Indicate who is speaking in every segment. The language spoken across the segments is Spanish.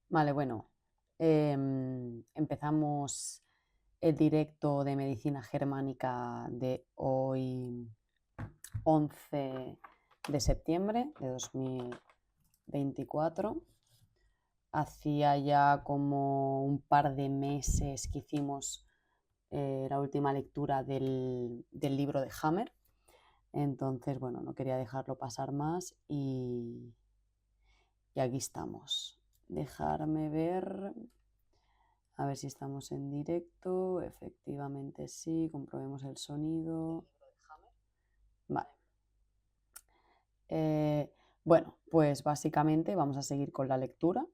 Speaker 1: Vale, bueno, empezamos el directo de medicina germánica de hoy, 11 de septiembre de 2024. Hacía ya como un par de meses que hicimos la última lectura del libro de Hammer. Entonces, bueno, no quería dejarlo pasar más y aquí estamos. Dejarme ver, a ver si estamos en directo. Efectivamente sí, comprobemos el sonido. Vale. Bueno, pues básicamente vamos a seguir con la lectura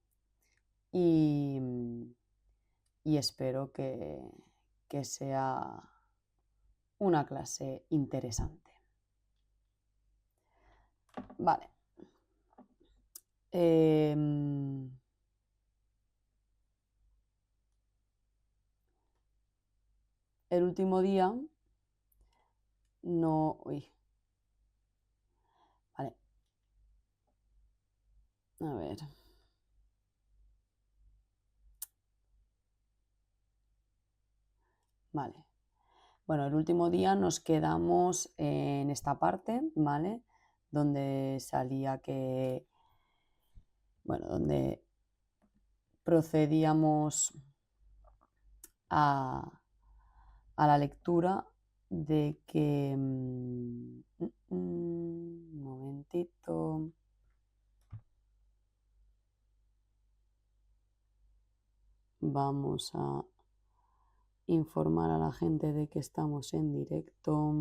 Speaker 1: y, y espero que sea una clase interesante. Vale. El último día no... Uy, vale. A ver. Vale. Bueno, el último día nos quedamos en esta parte, ¿vale? Donde salía que... Bueno, donde procedíamos a la lectura de que... un momentito. Vamos a informar a la gente de que estamos en directo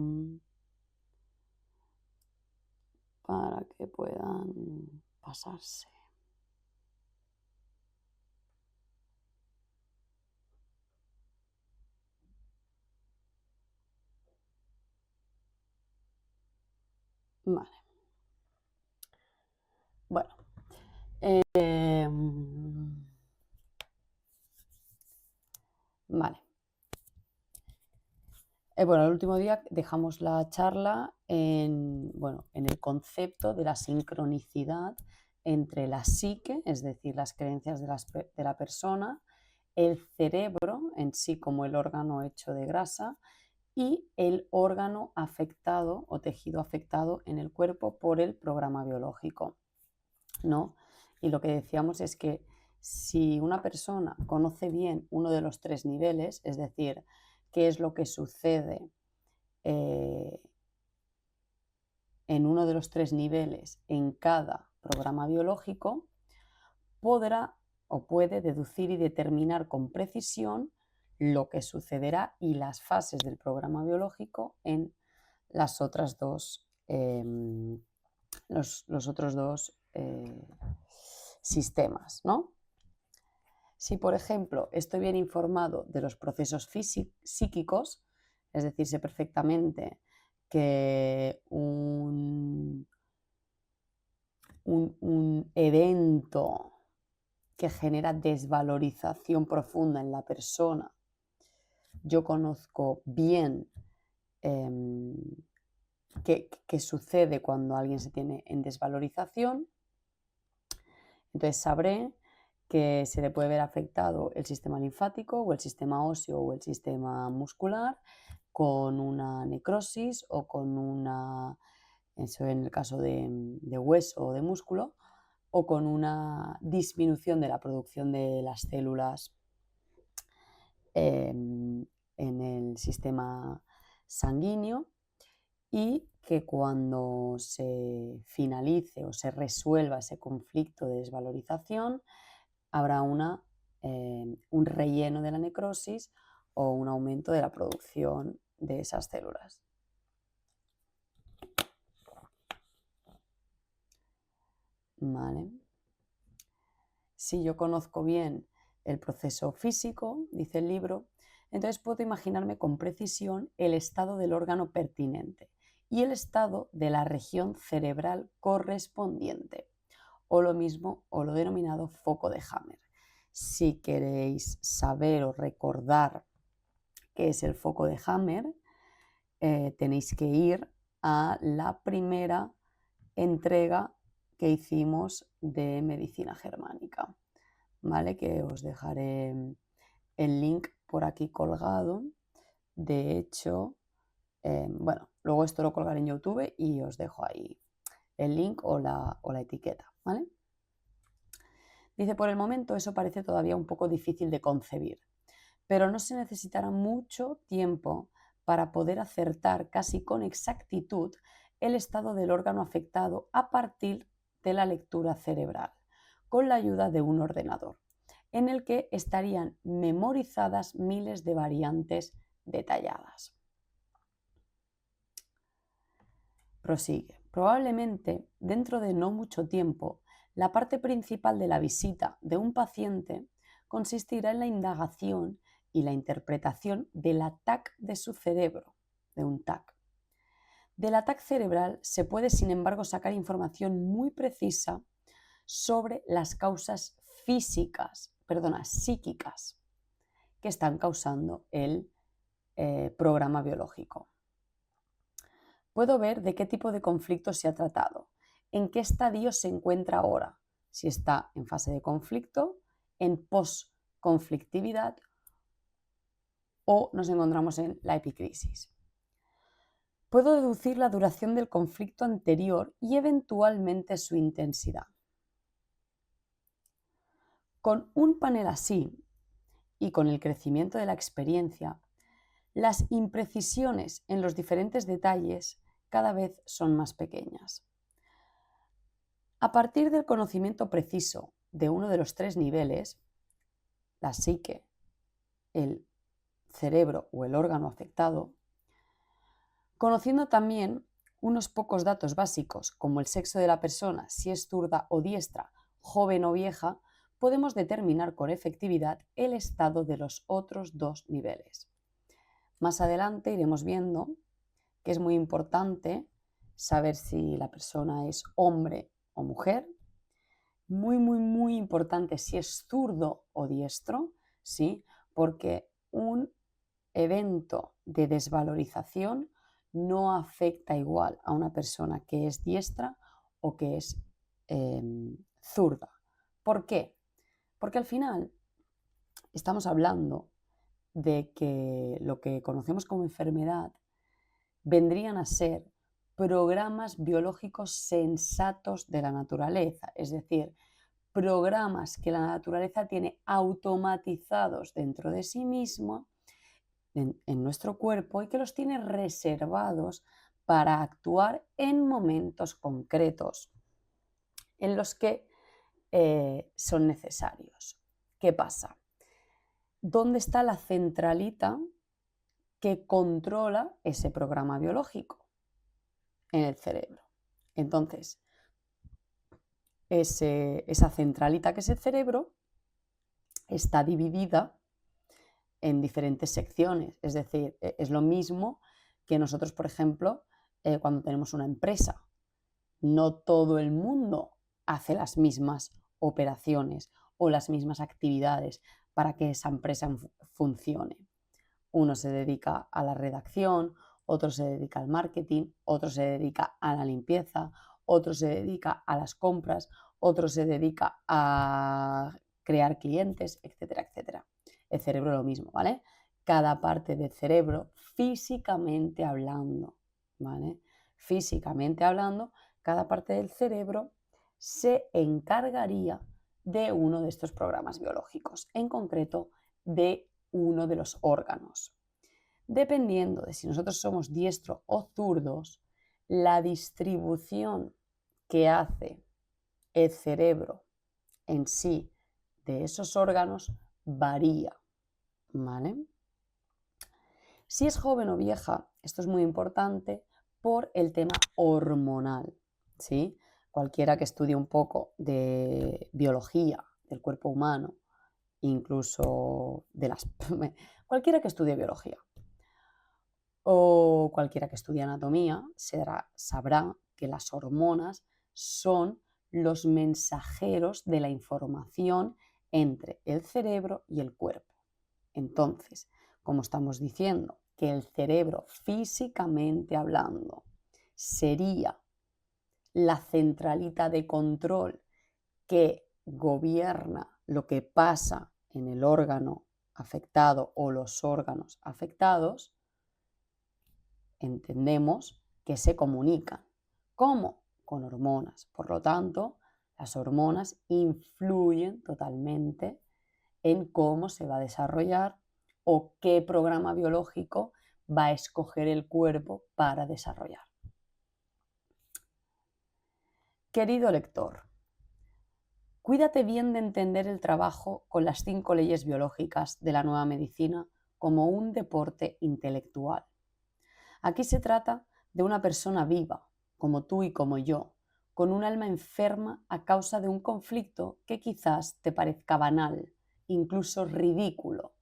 Speaker 1: para que puedan pasarse. Vale. Bueno. Vale. Bueno, el último día dejamos la charla bueno, en el concepto de la sincronicidad entre la psique, es decir, las creencias de la persona, el cerebro en sí como el órgano hecho de grasa y el órgano afectado o tejido afectado en el cuerpo por el programa biológico, ¿no? Y lo que decíamos es que si una persona conoce bien uno de los tres niveles, es decir, qué es lo que sucede en uno de los tres niveles en cada programa biológico, podrá o puede deducir y determinar con precisión lo que sucederá y las fases del programa biológico en las otras dos, los otros dos sistemas, ¿no? Si, por ejemplo, estoy bien informado de los procesos psíquicos, es decir, sé perfectamente que un evento que genera desvalorización profunda en la persona, yo conozco bien qué sucede cuando alguien se tiene en desvalorización, entonces sabré que se le puede ver afectado el sistema linfático o el sistema óseo o el sistema muscular con una necrosis o con una, eso en el caso de hueso o de músculo, o con una disminución de la producción de las células en el sistema sanguíneo, y que cuando se finalice o se resuelva ese conflicto de desvalorización habrá un relleno de la necrosis o un aumento de la producción de esas células. ¿Vale? Si yo conozco bien el proceso físico, dice el libro, entonces puedo imaginarme con precisión el estado del órgano pertinente y el estado de la región cerebral correspondiente, o lo mismo, o lo denominado foco de Hammer. Si queréis saber o recordar qué es el foco de Hammer, tenéis que ir a la primera entrega que hicimos de medicina germánica, ¿vale? Que os dejaré el link por aquí colgado. De hecho, bueno, luego esto lo colgaré en YouTube y os dejo ahí el link o la etiqueta, ¿vale? Dice, por el momento eso parece todavía un poco difícil de concebir, pero no se necesitará mucho tiempo para poder acertar casi con exactitud el estado del órgano afectado a partir de la lectura cerebral, con la ayuda de un ordenador, en el que estarían memorizadas miles de variantes detalladas. Prosigue. Probablemente, dentro de no mucho tiempo, la parte principal de la visita de un paciente consistirá en la indagación y la interpretación del TAC de su cerebro, de un TAC. Del TAC cerebral se puede, sin embargo, sacar información muy precisa sobre las causas psíquicas que están causando el programa biológico. Puedo ver de qué tipo de conflicto se ha tratado, en qué estadio se encuentra ahora, si está en fase de conflicto, en post-conflictividad o nos encontramos en la epicrisis. Puedo deducir la duración del conflicto anterior y eventualmente su intensidad. Con un panel así y con el crecimiento de la experiencia, las imprecisiones en los diferentes detalles cada vez son más pequeñas. A partir del conocimiento preciso de uno de los tres niveles, la psique, el cerebro o el órgano afectado, conociendo también unos pocos datos básicos como el sexo de la persona, si es zurda o diestra, joven o vieja, podemos determinar con efectividad el estado de los otros dos niveles. Más adelante iremos viendo que es muy importante saber si la persona es hombre o mujer. Muy importante si es zurdo o diestro, ¿sí? Porque un evento de desvalorización no afecta igual a una persona que es diestra o que es zurda. ¿Por qué? Porque al final estamos hablando de que lo que conocemos como enfermedad vendrían a ser programas biológicos sensatos de la naturaleza, es decir, programas que la naturaleza tiene automatizados dentro de sí mismo, en nuestro cuerpo, y que los tiene reservados para actuar en momentos concretos en los que son necesarios. ¿Qué pasa? ¿Dónde está la centralita que controla ese programa biológico? En el cerebro. Entonces, esa centralita que es el cerebro está dividida en diferentes secciones. Es decir, es lo mismo que nosotros, por ejemplo, cuando tenemos una empresa. No todo el mundo hace las mismas operaciones o las mismas actividades para que esa empresa funcione. Uno se dedica a la redacción, otro se dedica al marketing, otro se dedica a la limpieza, otro se dedica a las compras, otro se dedica a crear clientes, etcétera, etcétera. El cerebro lo mismo, ¿vale? Cada parte del cerebro, físicamente hablando, ¿vale? Físicamente hablando, cada parte del cerebro se encargaría de uno de estos programas biológicos, en concreto de uno de los órganos. Dependiendo de si nosotros somos diestros o zurdos, la distribución que hace el cerebro en sí de esos órganos varía, ¿vale? Si es joven o vieja, esto es muy importante por el tema hormonal, ¿sí? Cualquiera que estudie un poco de biología del cuerpo humano, incluso de las... cualquiera que estudie biología o cualquiera que estudie anatomía sabrá que las hormonas son los mensajeros de la información entre el cerebro y el cuerpo. Entonces, como estamos diciendo, que el cerebro físicamente hablando sería la centralita de control que gobierna lo que pasa en el órgano afectado o los órganos afectados, entendemos que se comunican. ¿Cómo? Con hormonas. Por lo tanto, las hormonas influyen totalmente en cómo se va a desarrollar o qué programa biológico va a escoger el cuerpo para desarrollar. Querido lector, cuídate bien de entender el trabajo con las 5 leyes biológicas de la nueva medicina como un deporte intelectual. Aquí se trata de una persona viva, como tú y como yo, con un alma enferma a causa de un conflicto que quizás te parezca banal, incluso ridículo,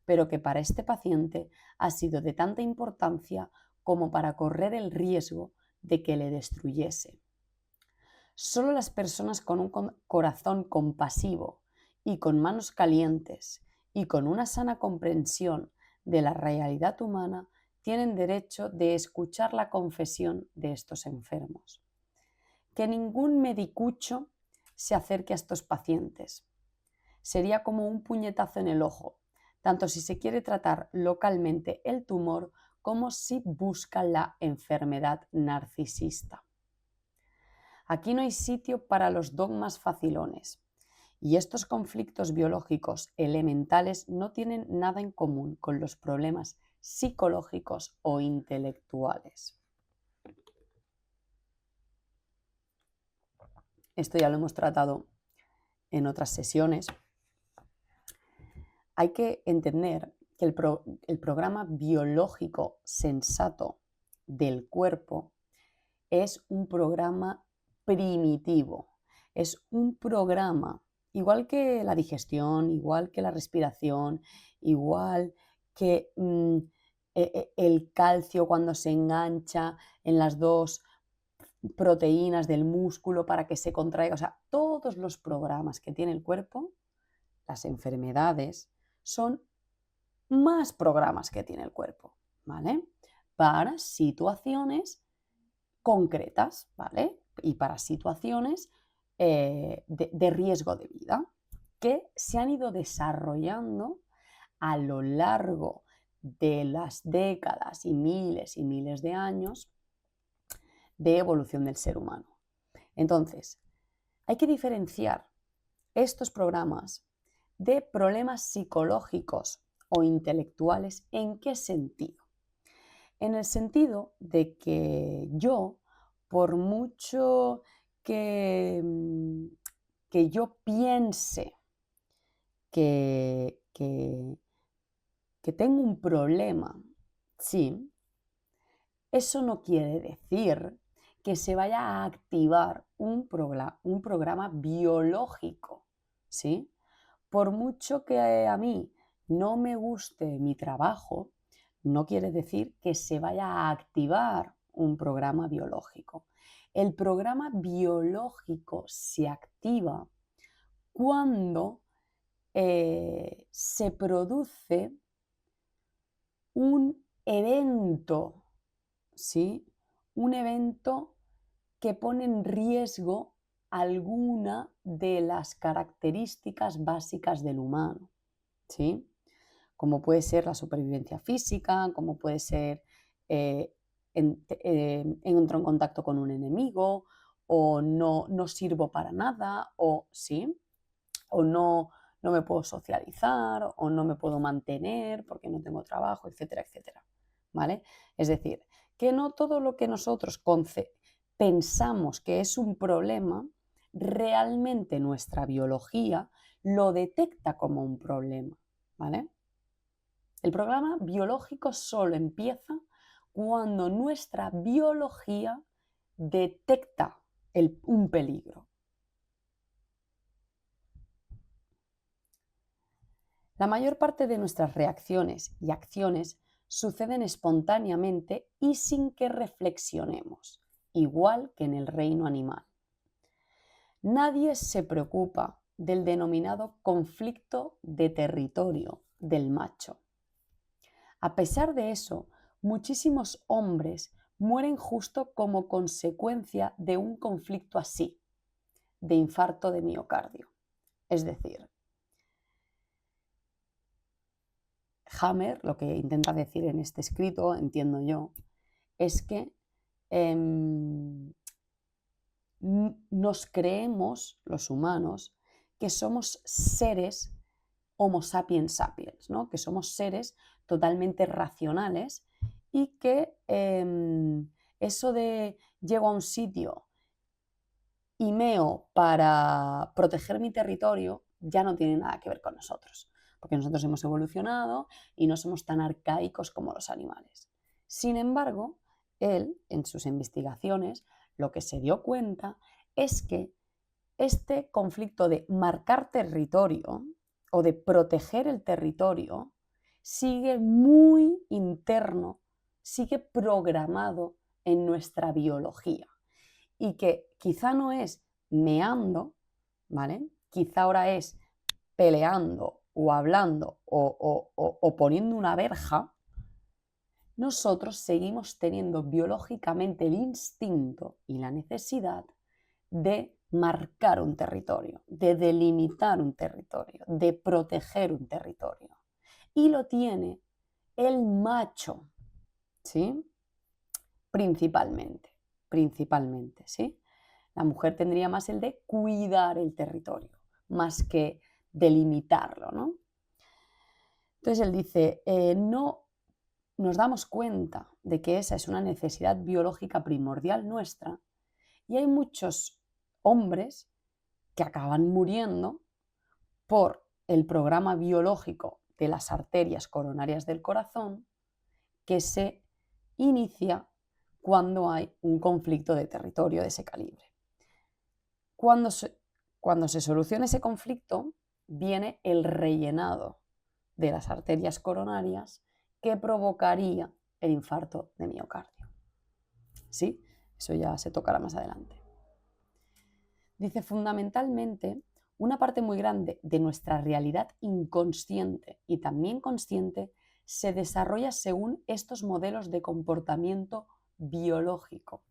Speaker 1: pero que para este paciente ha sido de tanta importancia como para correr el riesgo de que le destruyese. Solo las personas con un corazón compasivo y con manos calientes y con una sana comprensión de la realidad humana tienen derecho de escuchar la confesión de estos enfermos. Que ningún medicucho se acerque a estos pacientes. Sería como un puñetazo en el ojo, tanto si se quiere tratar localmente el tumor como si busca la enfermedad narcisista. Aquí no hay sitio para los dogmas facilones. Y estos conflictos biológicos elementales no tienen nada en común con los problemas psicológicos o intelectuales. Esto ya lo hemos tratado en otras sesiones. Hay que entender que el programa biológico sensato del cuerpo es un programa primitivo, es un programa igual que la digestión, igual que la respiración, igual que el calcio cuando se engancha en las dos proteínas del músculo para que se contraiga. O sea, todos los programas que tiene el cuerpo, las enfermedades, son más programas que tiene el cuerpo, ¿vale? Para situaciones concretas, ¿vale? Y para situaciones de riesgo de vida que se han ido desarrollando a lo largo de las décadas y miles de años de evolución del ser humano. Entonces, hay que diferenciar estos programas de problemas psicológicos o intelectuales. ¿En qué sentido? En el sentido de que yo, por mucho que yo piense que tengo un problema, sí, eso no quiere decir que se vaya a activar un programa biológico, ¿sí? Por mucho que a mí no me guste mi trabajo, no quiere decir que se vaya a activar un programa biológico. El programa biológico se activa cuando se produce un evento, ¿sí? Un evento que pone en riesgo alguna de las características básicas del humano, ¿sí? Como puede ser la supervivencia física, como puede ser entro en contacto con un enemigo, o no sirvo para nada, o sí, o no me puedo socializar, o no me puedo mantener porque no tengo trabajo, etcétera, etcétera. ¿Vale? Es decir, que no todo lo que nosotros pensamos que es un problema, realmente nuestra biología lo detecta como un problema, ¿vale? El programa biológico solo empieza cuando nuestra biología detecta un peligro. La mayor parte de nuestras reacciones y acciones suceden espontáneamente y sin que reflexionemos, igual que en el reino animal. Nadie se preocupa del denominado conflicto de territorio del macho. A pesar de eso, muchísimos hombres mueren justo como consecuencia de un conflicto así, de infarto de miocardio. Es decir, Hammer lo que intenta decir en este escrito, entiendo yo, es que nos creemos, los humanos, que somos seres Homo sapiens sapiens, ¿no? Que somos seres totalmente racionales y que eso de llego a un sitio y meo para proteger mi territorio ya no tiene nada que ver con nosotros, porque nosotros hemos evolucionado y no somos tan arcaicos como los animales. Sin embargo, él, en sus investigaciones, lo que se dio cuenta es que este conflicto de marcar territorio o de proteger el territorio sigue muy interno, sigue programado en nuestra biología y que quizá no es meando, ¿vale? Quizá ahora es peleando o hablando o poniendo una verja. Nosotros seguimos teniendo biológicamente el instinto y la necesidad de marcar un territorio, de delimitar un territorio, de proteger un territorio. Y lo tiene el macho, ¿sí? Principalmente, ¿sí? La mujer tendría más el de cuidar el territorio, más que delimitarlo, ¿no? Entonces él dice, no nos damos cuenta de que esa es una necesidad biológica primordial nuestra y hay muchos hombres que acaban muriendo por el programa biológico de las arterias coronarias del corazón que se inicia cuando hay un conflicto de territorio de ese calibre. Cuando se soluciona ese conflicto, viene el rellenado de las arterias coronarias que provocaría el infarto de miocardio. ¿Sí? Eso ya se tocará más adelante. Dice, fundamentalmente, una parte muy grande de nuestra realidad inconsciente y también consciente se desarrolla según estos modelos de comportamiento biológico.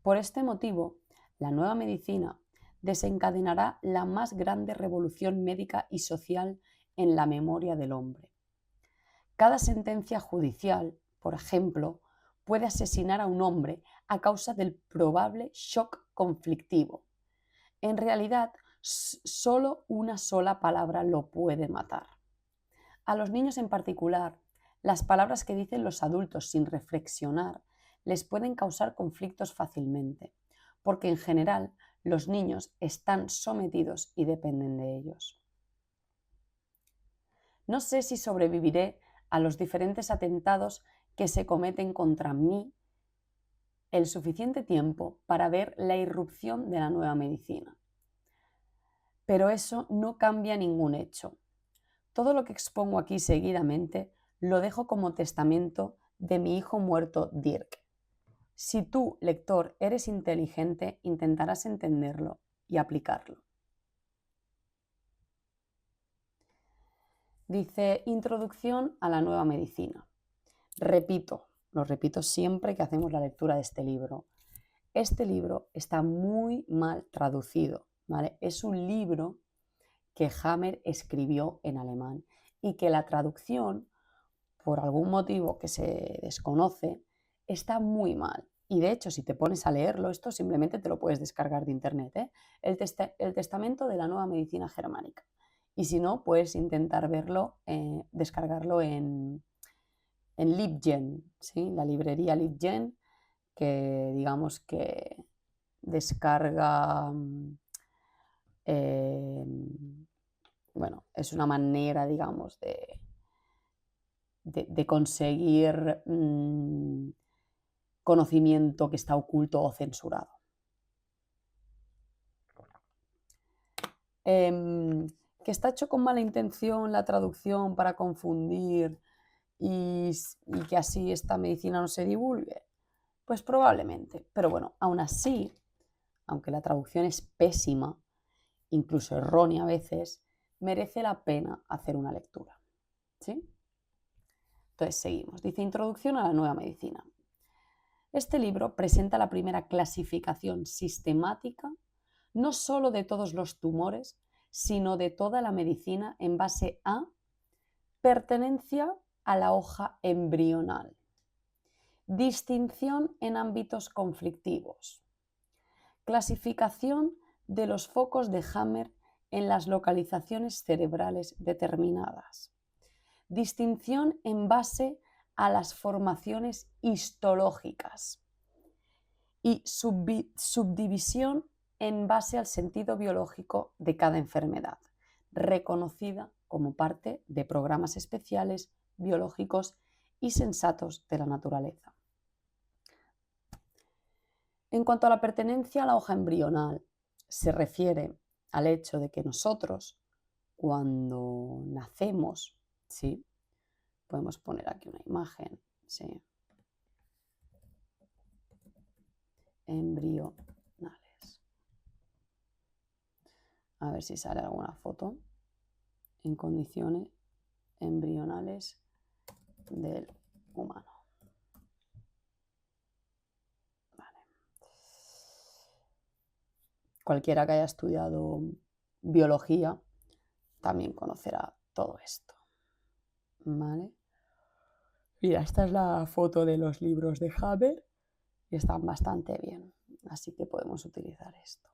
Speaker 1: Por este motivo, la nueva medicina desencadenará la más grande revolución médica y social en la memoria del hombre. Cada sentencia judicial, por ejemplo, puede asesinar a un hombre a causa del probable shock conflictivo. En realidad, solo una sola palabra lo puede matar. A los niños en particular, las palabras que dicen los adultos sin reflexionar les pueden causar conflictos fácilmente, porque en general los niños están sometidos y dependen de ellos. No sé si sobreviviré a los diferentes atentados que se cometen contra mí el suficiente tiempo para ver la irrupción de la nueva medicina. Pero eso no cambia ningún hecho. Todo lo que expongo aquí seguidamente lo dejo como testamento de mi hijo muerto Dirk. Si tú, lector, eres inteligente, intentarás entenderlo y aplicarlo. Dice, introducción a la nueva medicina. Lo repito siempre que hacemos la lectura de este libro. Este libro está muy mal traducido, ¿vale? Es un libro que Hammer escribió en alemán y que la traducción, por algún motivo que se desconoce, está muy mal. Y de hecho, si te pones a leerlo, esto simplemente te lo puedes descargar de internet, ¿eh? El testamento de la nueva medicina germánica. Y si no, puedes intentar verlo, descargarlo en LibGen, ¿sí? La librería LibGen, que digamos que descarga, bueno, es una manera, digamos, de conseguir conocimiento que está oculto o censurado. Que está hecho con mala intención la traducción para confundir y que así esta medicina no se divulgue. Pues probablemente, pero bueno, aún así, aunque la traducción es pésima, incluso errónea a veces, merece la pena hacer una lectura. ¿Sí? Entonces seguimos. Dice, introducción a la nueva medicina. Este libro presenta la primera clasificación sistemática no solo de todos los tumores, sino de toda la medicina en base a pertenencia a la hoja embrional, distinción en ámbitos conflictivos, clasificación de los focos de Hammer en las localizaciones cerebrales determinadas, distinción en base a las formaciones histológicas y subdivisión en base al sentido biológico de cada enfermedad, reconocida como parte de programas especiales, biológicos y sensatos de la naturaleza. En cuanto a la pertenencia a la hoja embrional, se refiere al hecho de que nosotros, cuando nacemos, ¿sí? Podemos poner aquí una imagen, ¿sí? Embrionales. A ver si sale alguna foto en condiciones embrionales del humano. Vale. Cualquiera que haya estudiado biología también conocerá todo esto. ¿Vale? Mira, esta es la foto de los libros de Haber y están bastante bien, así que podemos utilizar esto.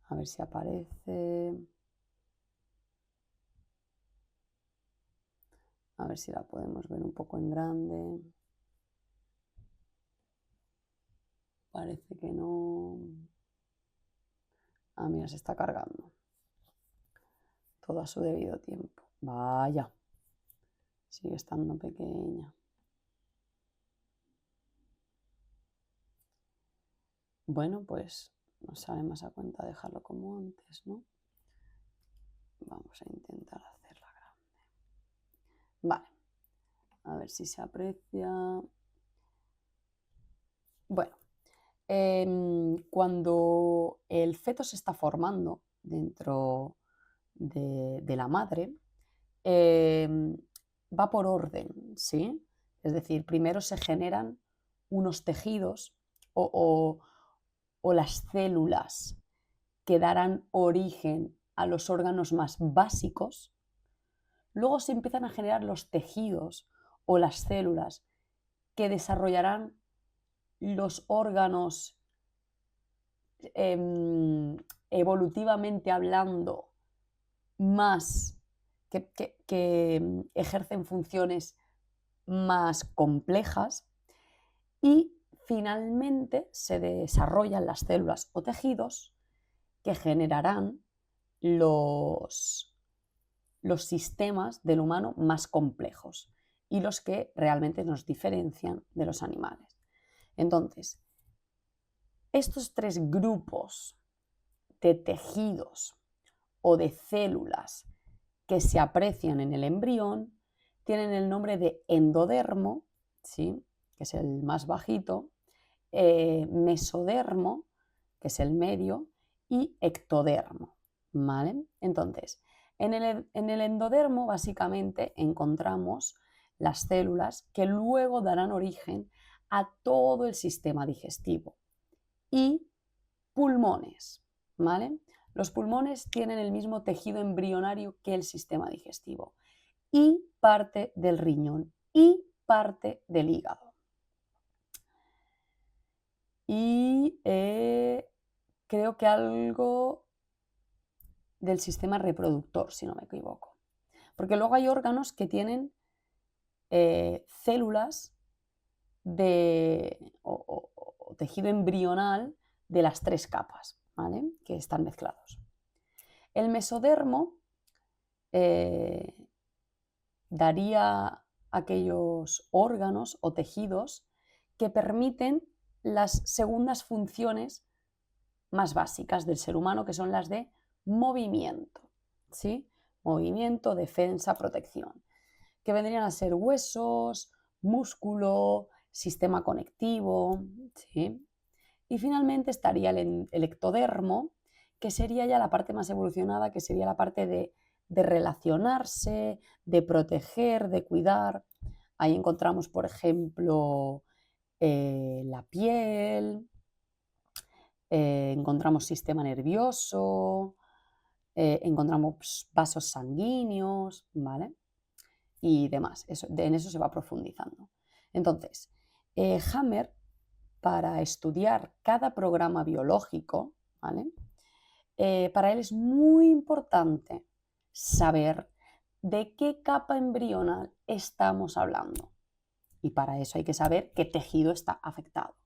Speaker 1: A ver si aparece. A ver si la podemos ver un poco en grande. Parece que no. Ah, mira, se está cargando. Todo a su debido tiempo. Vaya. Sigue estando pequeña. Bueno, pues nos sale más a cuenta dejarlo como antes, ¿no? Vamos a intentar hacerla grande. Vale. A ver si se aprecia. Bueno. Cuando el feto se está formando dentro de la madre, va por orden, ¿sí? Es decir, primero se generan unos tejidos o las células que darán origen a los órganos más básicos. Luego se empiezan a generar los tejidos o las células que desarrollarán los órganos evolutivamente hablando más que ejercen funciones más complejas y finalmente se desarrollan las células o tejidos que generarán los sistemas del humano más complejos y los que realmente nos diferencian de los animales. Entonces, estos tres grupos de tejidos o de células que se aprecian en el embrión tienen el nombre de endodermo, ¿sí? Que es el más bajito, mesodermo, que es el medio, y ectodermo, ¿vale? Entonces, en el endodermo básicamente encontramos las células que luego darán origen a todo el sistema digestivo y pulmones, ¿vale? Los pulmones tienen el mismo tejido embrionario que el sistema digestivo y parte del riñón y parte del hígado. Y creo que algo del sistema reproductor, si no me equivoco. Porque luego hay órganos que tienen células o tejido embrional de las tres capas, ¿vale? Que están mezclados. El mesodermo daría aquellos órganos o tejidos que permiten las segundas funciones más básicas del ser humano, que son las de movimiento, ¿sí? Movimiento, defensa, protección, que vendrían a ser huesos, músculo, sistema conectivo, ¿sí? Y finalmente estaría el ectodermo, que sería ya la parte más evolucionada, que sería la parte de relacionarse, de proteger, de cuidar. Ahí encontramos, por ejemplo, la piel, encontramos sistema nervioso, encontramos vasos sanguíneos, ¿vale? Y demás. En eso se va profundizando. Entonces, Hammer, para estudiar cada programa biológico, ¿vale? Para él es muy importante saber de qué capa embrional estamos hablando. Y para eso hay que saber qué tejido está afectado.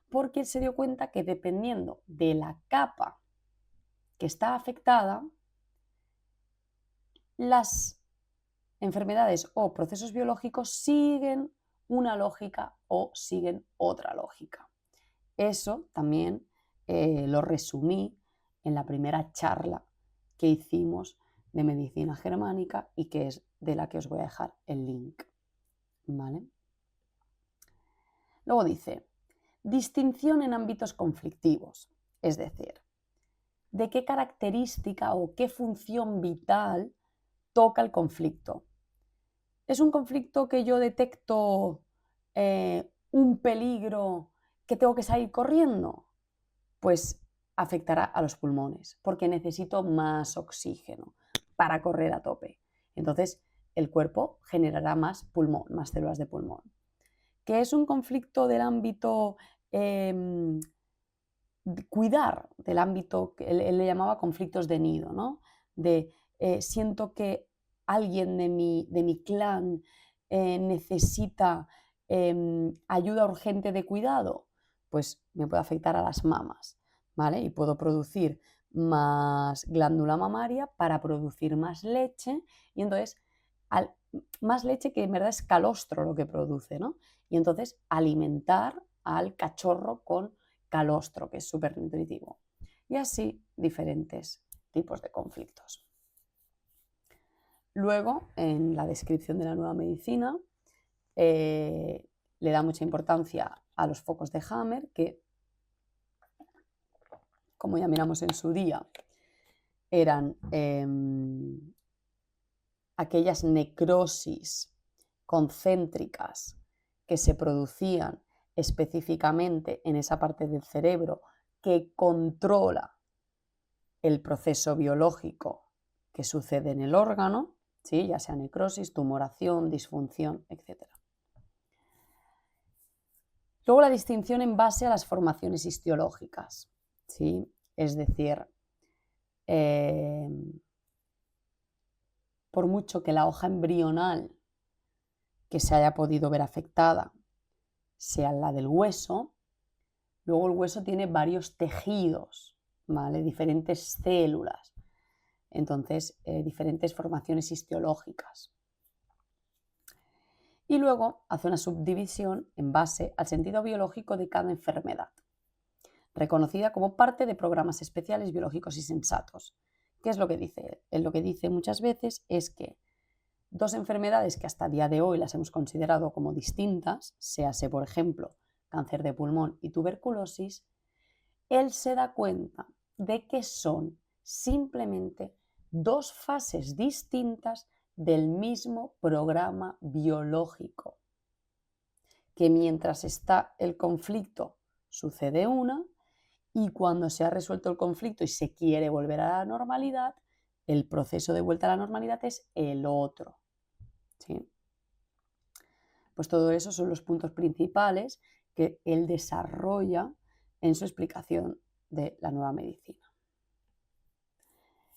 Speaker 1: Porque él se dio cuenta que dependiendo de la capa que está afectada, las enfermedades o procesos biológicos siguen una lógica o siguen otra lógica. Eso también lo resumí en la primera charla que hicimos de medicina germánica y que es de la que os voy a dejar el link. ¿Vale? Luego dice, distinción en ámbitos conflictivos, es decir, de qué característica o qué función vital toca el conflicto. ¿Es un conflicto que yo detecto un peligro que tengo que salir corriendo? Pues afectará a los pulmones, porque necesito más oxígeno para correr a tope. Entonces, el cuerpo generará más pulmón, más células de pulmón. ¿Qué es un conflicto del ámbito cuidar, del ámbito que él le llamaba conflictos de nido, ¿no? De siento que alguien de mi clan necesita ayuda urgente de cuidado, pues me puede afectar a las mamas, ¿vale? Y puedo producir más glándula mamaria para producir más leche y entonces más leche que en verdad es calostro lo que produce, ¿no? Y entonces alimentar al cachorro con calostro, que es súper nutritivo. Y así diferentes tipos de conflictos. Luego, en la descripción de la nueva medicina, le da mucha importancia a los focos de Hammer, que, como ya miramos en su día, eran aquellas necrosis concéntricas que se producían específicamente en esa parte del cerebro que controla el proceso biológico que sucede en el órgano, ¿sí? Ya sea necrosis, tumoración, disfunción, etc. Luego la distinción en base a las formaciones histiológicas, ¿sí? Es decir, por mucho que la hoja embrional que se haya podido ver afectada sea la del hueso, luego el hueso tiene varios tejidos, ¿vale? Diferentes células, entonces diferentes formaciones histiológicas. Y luego hace una subdivisión en base al sentido biológico de cada enfermedad, reconocida como parte de programas especiales biológicos y sensatos. ¿Qué es lo que dice? Él lo que dice muchas veces es que dos enfermedades que hasta el día de hoy las hemos considerado como distintas, séase por ejemplo cáncer de pulmón y tuberculosis, él se da cuenta de que son simplemente dos fases distintas del mismo programa biológico, que mientras está el conflicto sucede una y cuando se ha resuelto el conflicto y se quiere volver a la normalidad, el proceso de vuelta a la normalidad es el otro. ¿Sí? Pues todo eso son los puntos principales que él desarrolla en su explicación de la nueva medicina.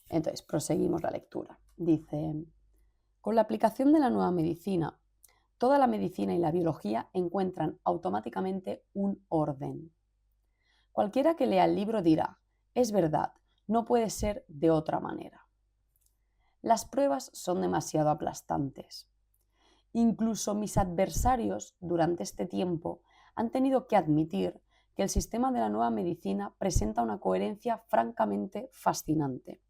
Speaker 1: Entonces, proseguimos la lectura. Dice, con la aplicación de la nueva medicina, toda la medicina y la biología encuentran automáticamente un orden. Cualquiera que lea el libro dirá, es verdad, no puede ser de otra manera. Las pruebas son demasiado aplastantes. Incluso mis adversarios durante este tiempo han tenido que admitir que el sistema de la nueva medicina presenta una coherencia francamente fascinante.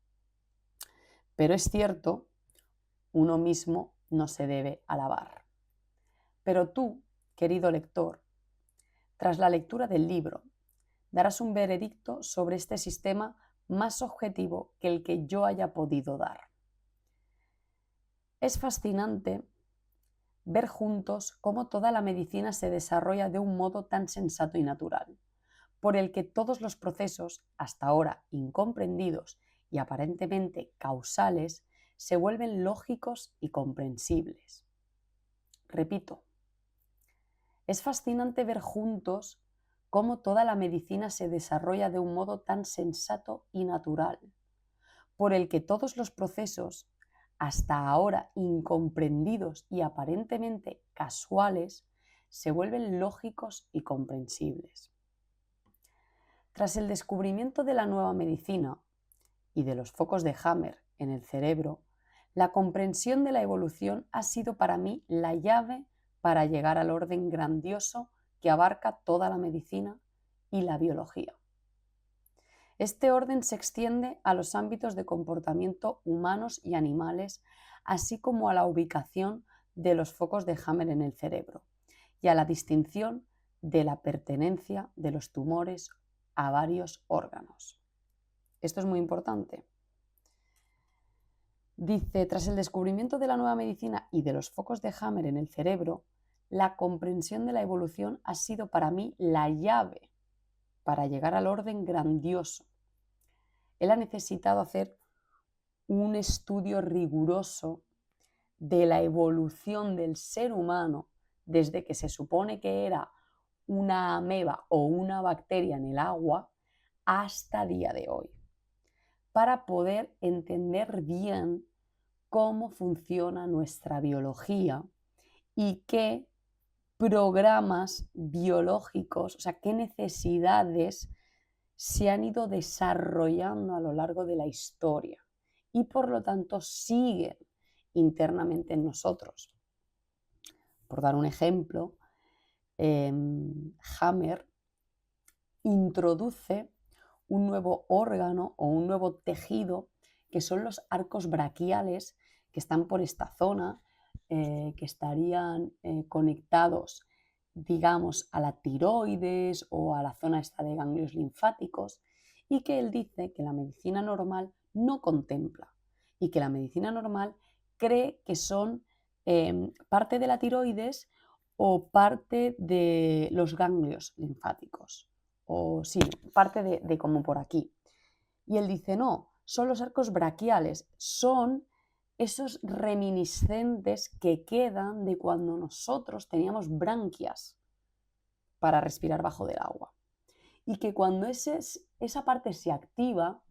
Speaker 1: Pero es cierto, uno mismo no se debe alabar. Pero tú, querido lector, tras la lectura del libro, darás un veredicto sobre este sistema más objetivo que el que yo haya podido dar. Es fascinante ver juntos cómo toda la medicina se desarrolla de un modo tan sensato y natural. por el que todos los procesos, hasta ahora incomprendidos y aparentemente causales, se vuelven lógicos y comprensibles. Repito, es fascinante ver juntos cómo toda la medicina se desarrolla de un modo tan sensato y natural, por el que todos los procesos, hasta ahora incomprendidos y aparentemente casuales, se vuelven lógicos y comprensibles. Tras el descubrimiento de la nueva medicina y de los focos de Hammer en el cerebro, la comprensión de la evolución ha sido para mí la llave para llegar al orden grandioso que abarca toda la medicina y la biología. Este orden se extiende a los ámbitos de comportamiento humanos y animales, así como a la ubicación de los focos de Hammer en el cerebro y a la distinción de la pertenencia de los tumores a varios órganos. Esto es muy importante. Dice, tras el descubrimiento de la nueva medicina y de los focos de Hammer en el cerebro, la comprensión de la evolución ha sido para mí la llave para llegar al orden grandioso. Él ha necesitado hacer un estudio riguroso de la evolución del ser humano desde que se supone que era una ameba o una bacteria en el agua hasta día de hoy, para poder entender bien cómo funciona nuestra biología y qué programas biológicos, o sea, qué necesidades se han ido desarrollando a lo largo de la historia y por lo tanto siguen internamente en nosotros. Por dar un ejemplo, Hammer introduce un nuevo órgano o un nuevo tejido que son los arcos braquiales que están por esta zona, que estarían conectados, digamos, a la tiroides o a la zona esta de ganglios linfáticos, y que él dice que la medicina normal no contempla y que la medicina normal cree que son parte de la tiroides o parte de los ganglios linfáticos, o sí, parte de como por aquí. Y él dice, no, son los arcos braquiales, son esos reminiscentes que quedan de cuando nosotros teníamos branquias para respirar bajo del agua. Y que cuando esa parte se activa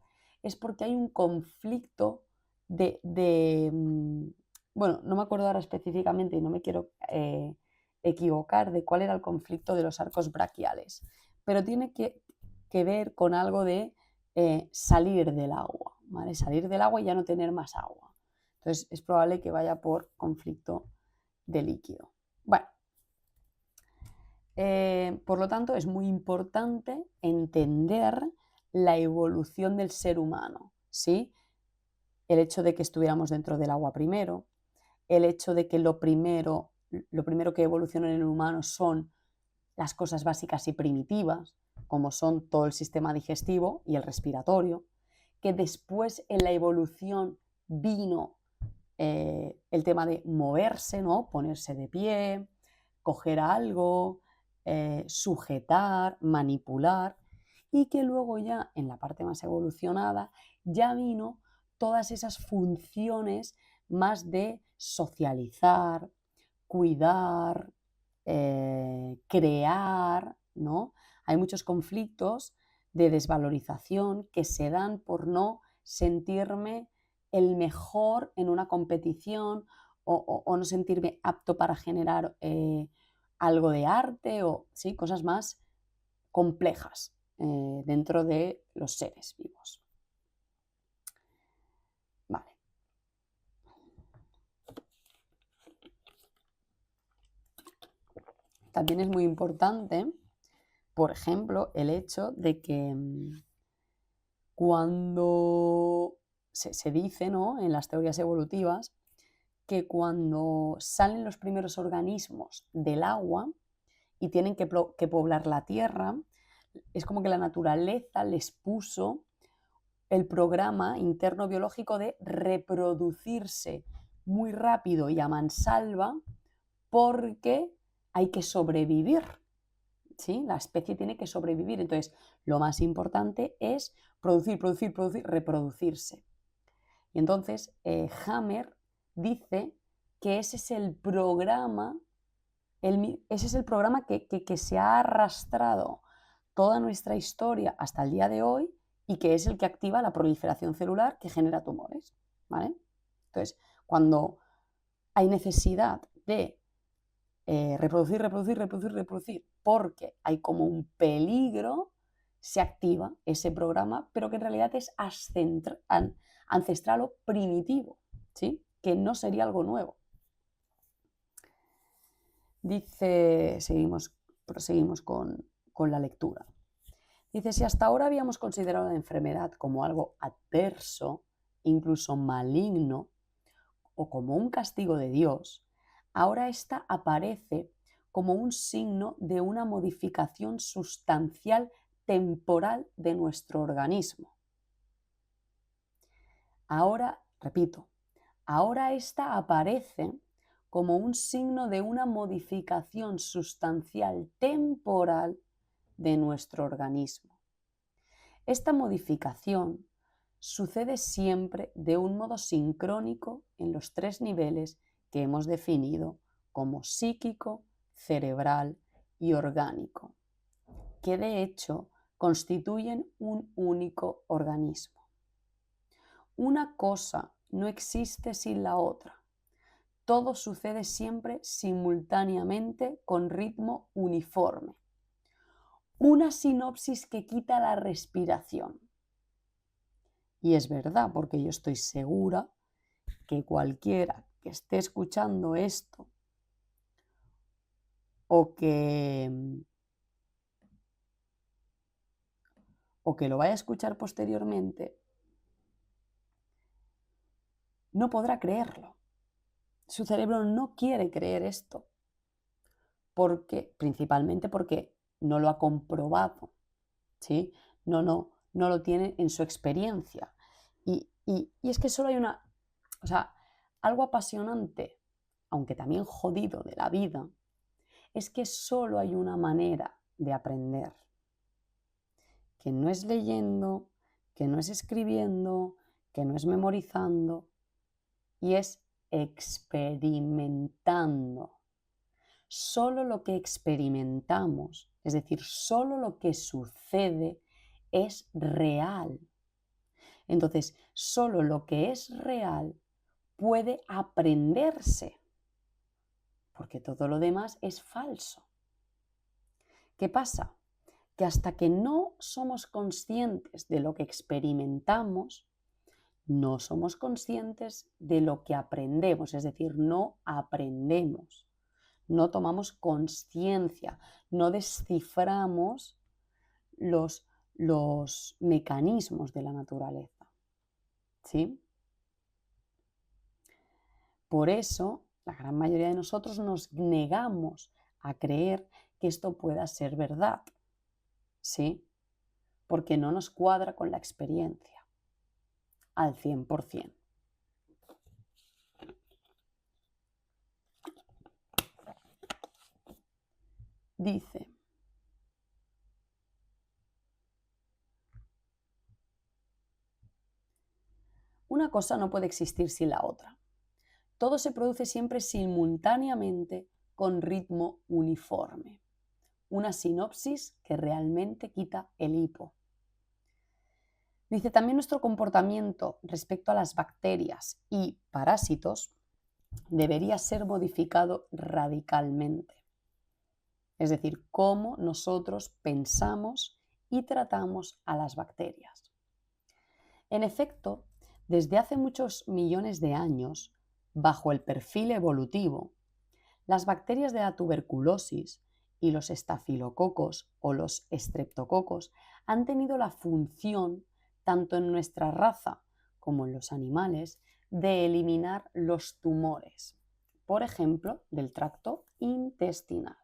Speaker 1: es porque hay un conflicto bueno, no me acuerdo ahora específicamente y no me quiero equivocar de cuál era el conflicto de los arcos braquiales, pero tiene que ver con algo de salir del agua, ¿vale? Salir del agua y ya no tener más agua. Entonces es probable que vaya por conflicto de líquido. Bueno, por lo tanto es muy importante entender la evolución del ser humano, ¿sí? El hecho de que estuviéramos dentro del agua primero, el hecho de que lo primero que evoluciona en el humano son las cosas básicas y primitivas, como son todo el sistema digestivo y el respiratorio, que después en la evolución vino el tema de moverse, ¿no? Ponerse de pie, coger algo, sujetar, manipular, y que luego ya en la parte más evolucionada ya vino todas esas funciones más de socializar, cuidar, crear, ¿no? Hay muchos conflictos de desvalorización que se dan por no sentirme el mejor en una competición o no sentirme apto para generar algo de arte o ¿sí? Cosas más complejas dentro de los seres vivos. Vale. También es muy importante, por ejemplo, el hecho de que cuando se dice, ¿no? En las teorías evolutivas que cuando salen los primeros organismos del agua y tienen que poblar la tierra, es como que la naturaleza les puso el programa interno biológico de reproducirse muy rápido y a mansalva porque hay que sobrevivir, ¿sí? La especie tiene que sobrevivir. Entonces, lo más importante es producir, reproducirse. Y entonces, Hammer dice que ese es el programa, que se ha arrastrado toda nuestra historia hasta el día de hoy y que es el que activa la proliferación celular que genera tumores, ¿vale? Entonces, cuando hay necesidad de reproducir, porque hay como un peligro, se activa ese programa, pero que en realidad es ancestral o primitivo, ¿sí? Que no sería algo nuevo. Dice, proseguimos con la lectura. Dice, si hasta ahora habíamos considerado la enfermedad como algo adverso, incluso maligno, o como un castigo de Dios, ahora esta aparece como un signo de una modificación sustancial temporal de nuestro organismo. Ahora, repito, ahora esta aparece como un signo de una modificación sustancial temporal de nuestro organismo. Esta modificación sucede siempre de un modo sincrónico en los 3 niveles que hemos definido como psíquico, cerebral y orgánico, que de hecho constituyen un único organismo. Una cosa no existe sin la otra. Todo sucede siempre simultáneamente con ritmo uniforme. Una sinopsis que quita la respiración. Y es verdad, porque yo estoy segura que cualquiera que esté escuchando esto o que lo vaya a escuchar posteriormente, no podrá creerlo. Su cerebro no quiere creer esto, principalmente porque no lo ha comprobado, ¿sí? No lo tiene en su experiencia. Y es que solo hay algo apasionante, aunque también jodido de la vida, es que solo hay una manera de aprender, que no es leyendo, que no es escribiendo, que no es memorizando, y es experimentando. Solo lo que experimentamos, es decir, solo lo que sucede, es real. Entonces, solo lo que es real puede aprenderse, porque todo lo demás es falso. ¿Qué pasa? Que hasta que no somos conscientes de lo que experimentamos, no somos conscientes de lo que aprendemos, es decir, no aprendemos, no tomamos conciencia, no desciframos los mecanismos de la naturaleza, ¿sí? Por eso, la gran mayoría de nosotros nos negamos a creer que esto pueda ser verdad, ¿sí? Porque no nos cuadra con la experiencia al 100%. Dice, una cosa no puede existir sin la otra. Todo se produce siempre simultáneamente con ritmo uniforme. Una sinopsis que realmente quita el hipo. Dice, también nuestro comportamiento respecto a las bacterias y parásitos debería ser modificado radicalmente. Es decir, cómo nosotros pensamos y tratamos a las bacterias. En efecto, desde hace muchos millones de años, bajo el perfil evolutivo, las bacterias de la tuberculosis y los estafilococos o los estreptococos han tenido la función, tanto en nuestra raza como en los animales, de eliminar los tumores, por ejemplo, del tracto intestinal.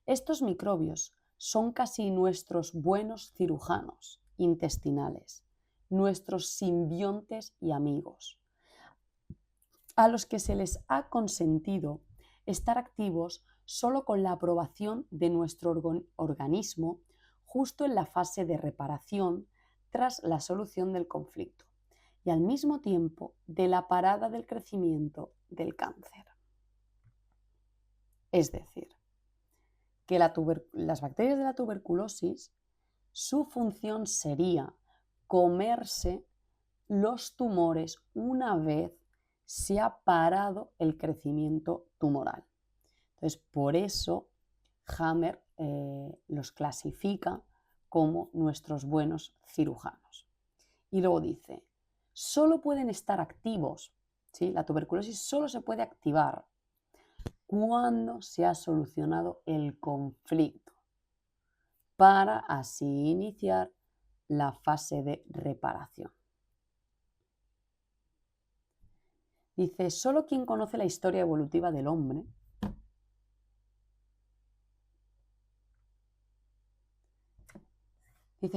Speaker 1: Estos microbios son casi nuestros buenos cirujanos intestinales, nuestros simbiontes y amigos, a los que se les ha consentido estar activos solo con la aprobación de nuestro organismo justo en la fase de reparación tras la solución del conflicto y al mismo tiempo de la parada del crecimiento del cáncer. Es decir, que las bacterias de la tuberculosis, su función sería comerse los tumores una vez se ha parado el crecimiento tumoral. Entonces, por eso Hammer los clasifica como nuestros buenos cirujanos. Y luego dice, solo pueden estar activos, ¿sí? La tuberculosis solo se puede activar cuando se ha solucionado el conflicto, para así iniciar la fase de reparación. Dice, solo quien conoce la historia evolutiva del hombre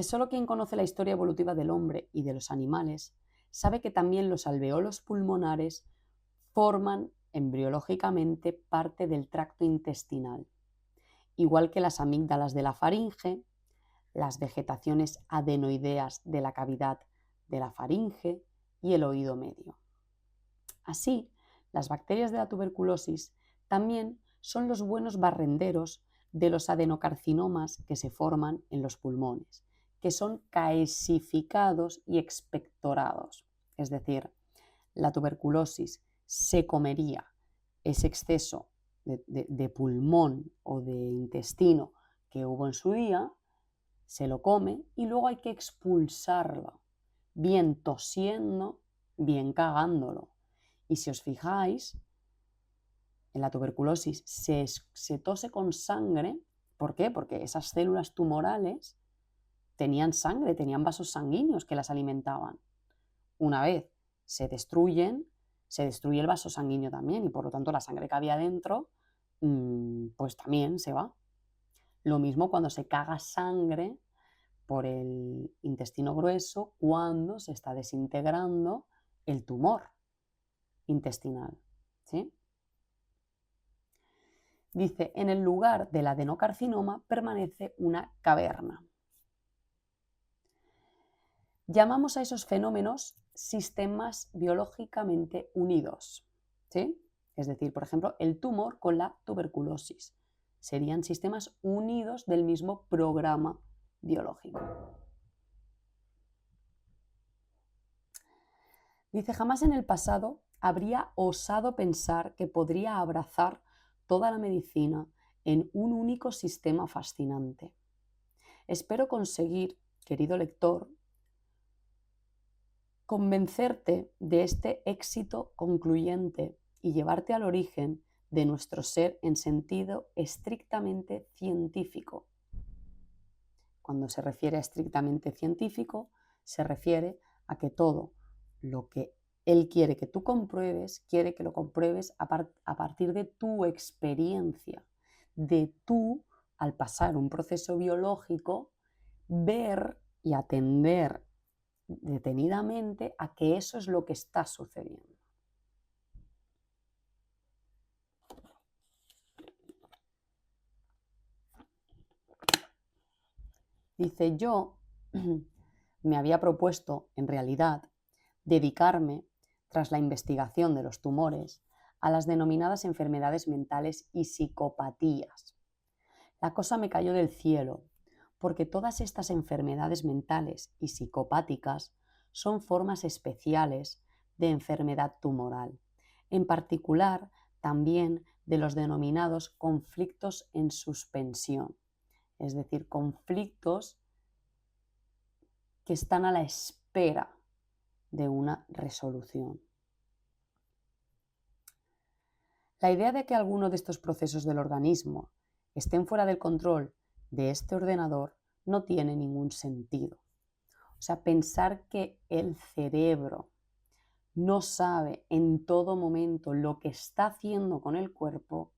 Speaker 1: solo quien conoce la historia evolutiva del hombre y de los animales sabe que también los alveolos pulmonares forman embriológicamente parte del tracto intestinal, igual que las amígdalas de la faringe, las vegetaciones adenoideas de la cavidad de la faringe y el oído medio. Así, las bacterias de la tuberculosis también son los buenos barrenderos de los adenocarcinomas que se forman en los pulmones, que son caesificados y expectorados. Es decir, la tuberculosis se comería ese exceso de pulmón o de intestino que hubo en su día, se lo come y luego hay que expulsarlo, bien tosiendo, bien cagándolo. Y si os fijáis, en la tuberculosis se tose con sangre. ¿Por qué? Porque esas células tumorales tenían sangre, tenían vasos sanguíneos que las alimentaban. Una vez se destruyen, se destruye el vaso sanguíneo también y por lo tanto la sangre que había dentro pues también se va. Lo mismo cuando se caga sangre por el intestino grueso cuando se está desintegrando el tumor intestinal, ¿sí? Dice, en el lugar del adenocarcinoma permanece una caverna. Llamamos a esos fenómenos sistemas biológicamente unidos, ¿sí? Es decir, por ejemplo, el tumor con la tuberculosis. Serían sistemas unidos del mismo programa biológico. Dice, jamás en el pasado habría osado pensar que podría abrazar toda la medicina en un único sistema fascinante. Espero conseguir, querido lector, convencerte de este éxito concluyente y llevarte al origen de nuestro ser en sentido estrictamente científico. Cuando se refiere a estrictamente científico, se refiere a que todo lo que él quiere que tú compruebes, quiere que lo compruebes a partir de tu experiencia, de tú, al pasar un proceso biológico, ver y atender detenidamente a que eso es lo que está sucediendo. Dice, yo me había propuesto, en realidad, dedicarme, tras la investigación de los tumores, a las denominadas enfermedades mentales y psicopatías. La cosa me cayó del cielo, porque todas estas enfermedades mentales y psicopáticas son formas especiales de enfermedad tumoral, en particular también de los denominados conflictos en suspensión, es decir, conflictos que están a la espera de una resolución. La idea de que alguno de estos procesos del organismo estén fuera del control de este ordenador no tiene ningún sentido. O sea, pensar que el cerebro no sabe en todo momento lo que está haciendo con el cuerpo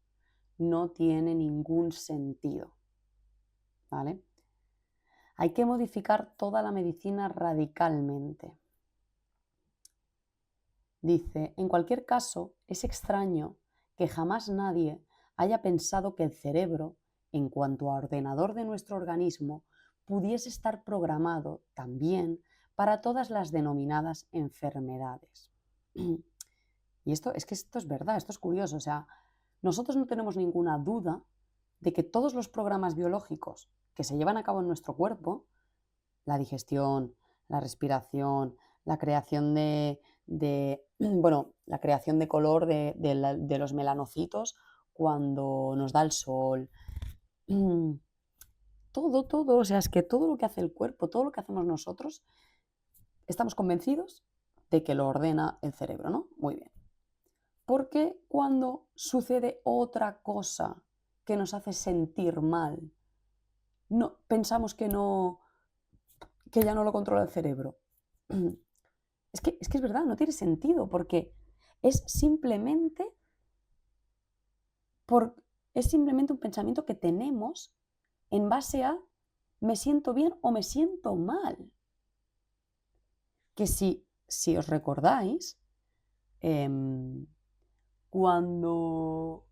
Speaker 1: no tiene ningún sentido, ¿vale? Hay que modificar toda la medicina radicalmente. Dice, en cualquier caso, es extraño que jamás nadie haya pensado que el cerebro, en cuanto a ordenador de nuestro organismo, pudiese estar programado también para todas las denominadas enfermedades. Y esto es verdad, esto es curioso. O sea, nosotros no tenemos ninguna duda de que todos los programas biológicos que se llevan a cabo en nuestro cuerpo, la digestión, la respiración, la creación la creación de color de los melanocitos cuando nos da el sol, todo, o sea, es que todo lo que hace el cuerpo, todo lo que hacemos nosotros, estamos convencidos de que lo ordena el cerebro, ¿no? Muy bien. Porque cuando sucede otra cosa que nos hace sentir mal, no, pensamos que ya no lo controla el cerebro. Es que es verdad, no tiene sentido, porque es simplemente, es simplemente un pensamiento que tenemos en base a me siento bien o me siento mal. Que si os recordáis, cuando...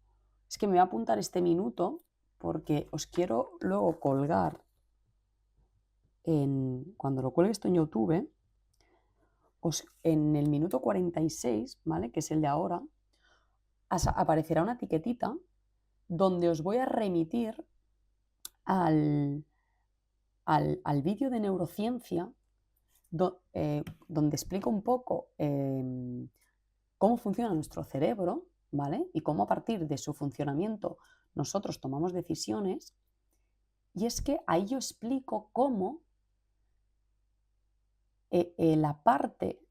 Speaker 1: Es que me voy a apuntar este minuto porque os quiero luego colgar cuando lo cuelgue esto en YouTube, en el minuto 46, ¿vale? Que es el de ahora, aparecerá una etiquetita donde os voy a remitir al vídeo de neurociencia donde explico un poco cómo funciona nuestro cerebro, ¿vale? Y cómo a partir de su funcionamiento nosotros tomamos decisiones. Y es que ahí yo explico cómo la parte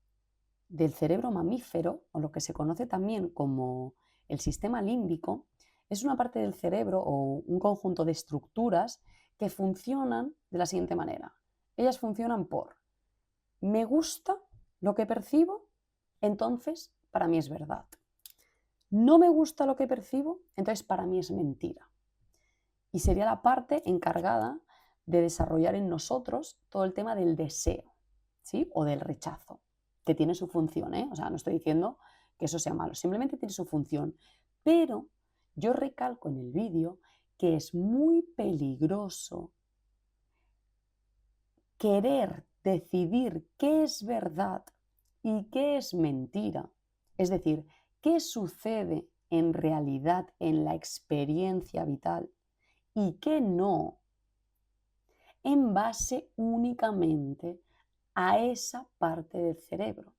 Speaker 1: del cerebro mamífero, o lo que se conoce también como el sistema límbico, es una parte del cerebro o un conjunto de estructuras que funcionan de la siguiente manera. Ellas funcionan por me gusta lo que percibo, entonces para mí es verdad. No me gusta lo que percibo, entonces para mí es mentira. Y sería la parte encargada de desarrollar en nosotros todo el tema del deseo, ¿sí? O del rechazo, que tiene su función, ¿eh? O sea, no estoy diciendo que eso sea malo, simplemente tiene su función. Pero yo recalco en el vídeo que es muy peligroso querer decidir qué es verdad y qué es mentira. Es decir, qué sucede en realidad en la experiencia vital y qué no, en base únicamente a esa parte del cerebro.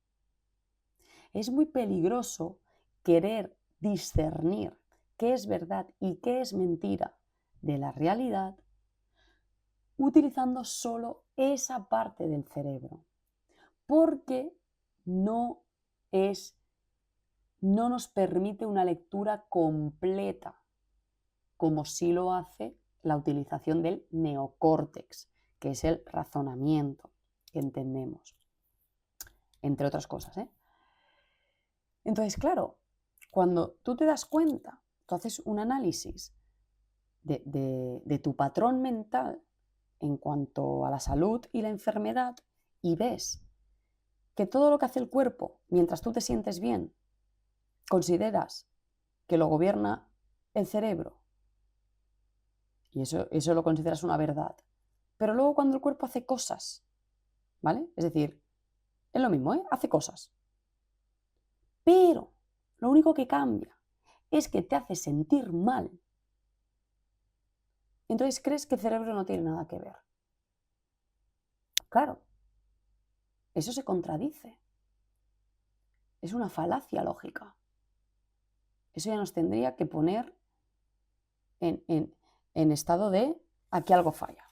Speaker 1: Es muy peligroso querer discernir qué es verdad y qué es mentira de la realidad utilizando solo esa parte del cerebro, porque no nos permite una lectura completa, como sí lo hace la utilización del neocórtex, que es el razonamiento que entendemos, entre otras cosas, ¿eh? Entonces, claro, cuando tú te das cuenta, tú haces un análisis de tu patrón mental en cuanto a la salud y la enfermedad y ves que todo lo que hace el cuerpo mientras tú te sientes bien, consideras que lo gobierna el cerebro y eso lo consideras una verdad. Pero luego cuando el cuerpo hace cosas, ¿vale? Es decir, es lo mismo, ¿eh? Hace cosas. Pero lo único que cambia es que te hace sentir mal. Entonces crees que el cerebro no tiene nada que ver. Claro, eso se contradice. Es una falacia lógica. Eso ya nos tendría que poner en estado de aquí algo falla.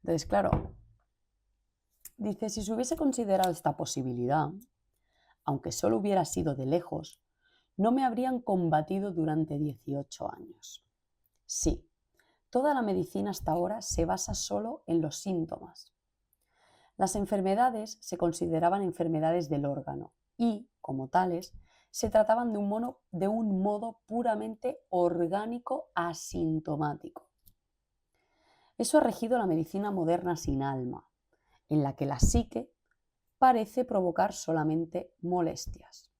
Speaker 1: Entonces, claro, dice, si se hubiese considerado esta posibilidad, aunque solo hubiera sido de lejos, no me habrían combatido durante 18 años. Sí, toda la medicina hasta ahora se basa solo en los síntomas. Las enfermedades se consideraban enfermedades del órgano y, como tales, se trataban de un modo puramente orgánico asintomático. Eso ha regido la medicina moderna sin alma, en la que la psique parece provocar solamente molestias.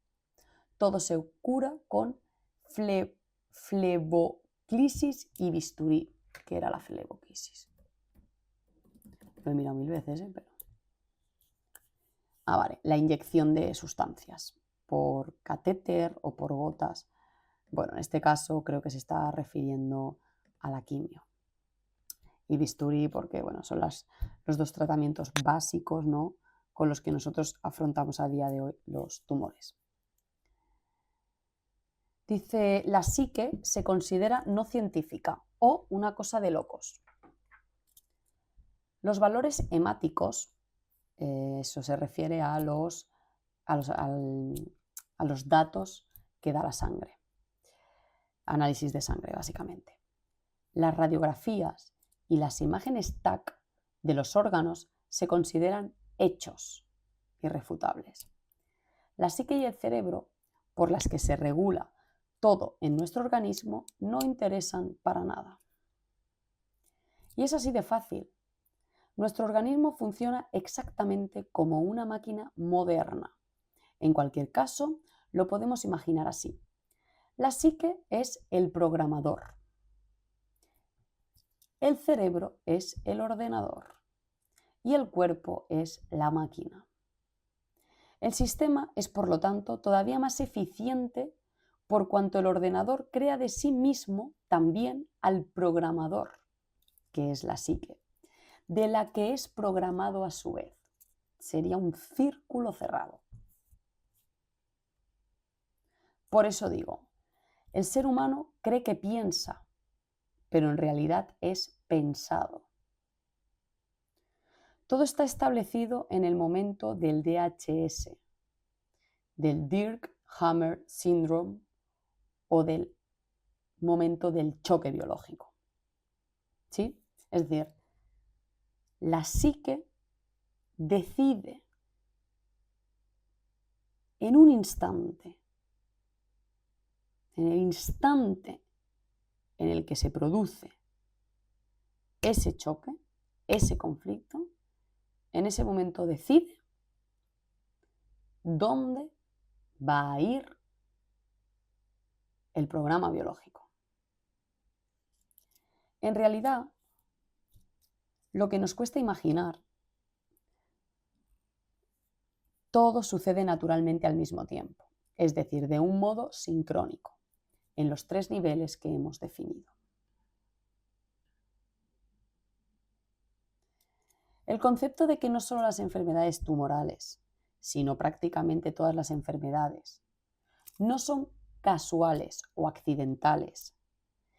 Speaker 1: Todo se cura con fleboclisis y bisturí, que era la fleboclisis. Lo he mirado 1000 veces, pero... vale, la inyección de sustancias por catéter o por gotas. Bueno, en este caso creo que se está refiriendo a la quimio. Y bisturí porque, bueno, son los dos tratamientos básicos, ¿no?, con los que nosotros afrontamos a día de hoy los tumores. Dice, la psique se considera no científica o una cosa de locos. Los valores hemáticos, eso se refiere a los datos que da la sangre. Análisis de sangre, básicamente. Las radiografías y las imágenes TAC de los órganos se consideran hechos irrefutables. La psique y el cerebro, por las que se regula todo en nuestro organismo, no interesan para nada. Y es así de fácil. Nuestro organismo funciona exactamente como una máquina moderna. En cualquier caso, lo podemos imaginar así. La psique es el programador. El cerebro es el ordenador. Y el cuerpo es la máquina. El sistema es, por lo tanto, todavía más eficiente por cuanto el ordenador crea de sí mismo también al programador, que es la psique, de la que es programado a su vez. Sería un círculo cerrado. Por eso digo, el ser humano cree que piensa, pero en realidad es pensado. Todo está establecido en el momento del DHS, del Dirkhammer Syndrome o del momento del choque biológico. ¿Sí? Es decir, la psique decide en un instante, en el instante en el que se produce ese choque, ese conflicto, en ese momento decide dónde va a ir el programa biológico. En realidad, lo que nos cuesta imaginar, todo sucede naturalmente al mismo tiempo, es decir, de un modo sincrónico, en los 3 niveles que hemos definido. El concepto de que no solo las enfermedades tumorales, sino prácticamente todas las enfermedades, no son casuales o accidentales,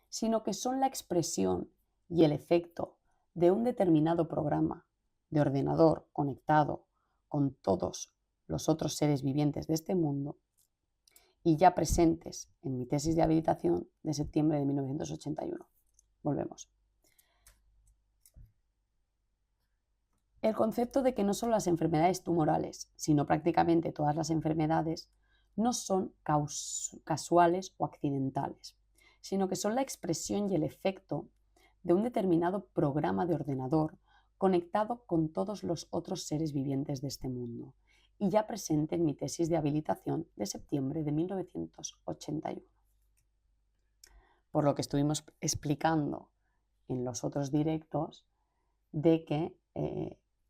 Speaker 1: sino que son la expresión y el efecto de un determinado programa de ordenador conectado con todos los otros seres vivientes de este mundo y ya presentes en mi tesis de habilitación de septiembre de 1981. Volvemos. El concepto de que no solo las enfermedades tumorales, sino prácticamente todas las enfermedades, no son casuales o accidentales, sino que son la expresión y el efecto de un determinado programa de ordenador conectado con todos los otros seres vivientes de este mundo y ya presente en mi tesis de habilitación de septiembre de 1981. Por lo que estuvimos explicando en los otros directos de que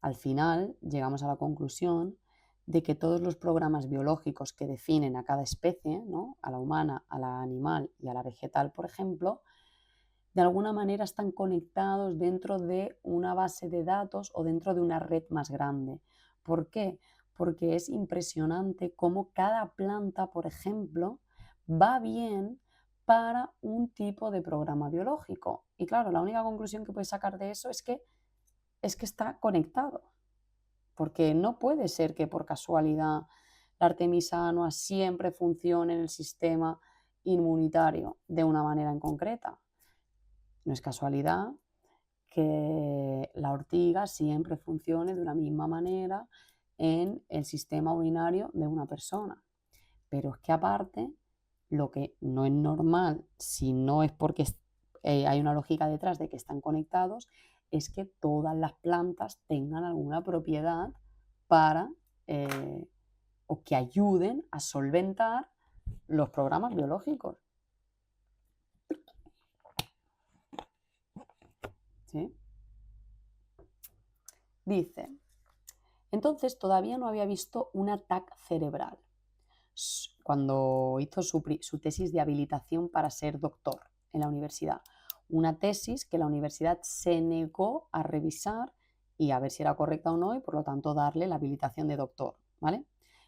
Speaker 1: al final llegamos a la conclusión de que todos los programas biológicos que definen a cada especie, ¿no?, a la humana, a la animal y a la vegetal, por ejemplo, de alguna manera están conectados dentro de una base de datos o dentro de una red más grande. ¿Por qué? Porque es impresionante cómo cada planta, por ejemplo, va bien para un tipo de programa biológico. Y claro, la única conclusión que puedes sacar de eso es que está conectado, porque no puede ser que por casualidad la Artemisa annua siempre funcione en el sistema inmunitario de una manera en concreta. No es casualidad que la ortiga siempre funcione de una misma manera en el sistema urinario de una persona. Pero es que aparte, lo que no es normal, si no es porque hay una lógica detrás de que están conectados, es que todas las plantas tengan alguna propiedad para o que ayuden a solventar los programas biológicos. ¿Sí? Dice, entonces todavía no había visto un ataque cerebral cuando hizo su tesis de habilitación para ser doctor en la universidad. Una tesis que la universidad se negó a revisar y a ver si era correcta o no, y por lo tanto darle la habilitación de doctor, ¿vale?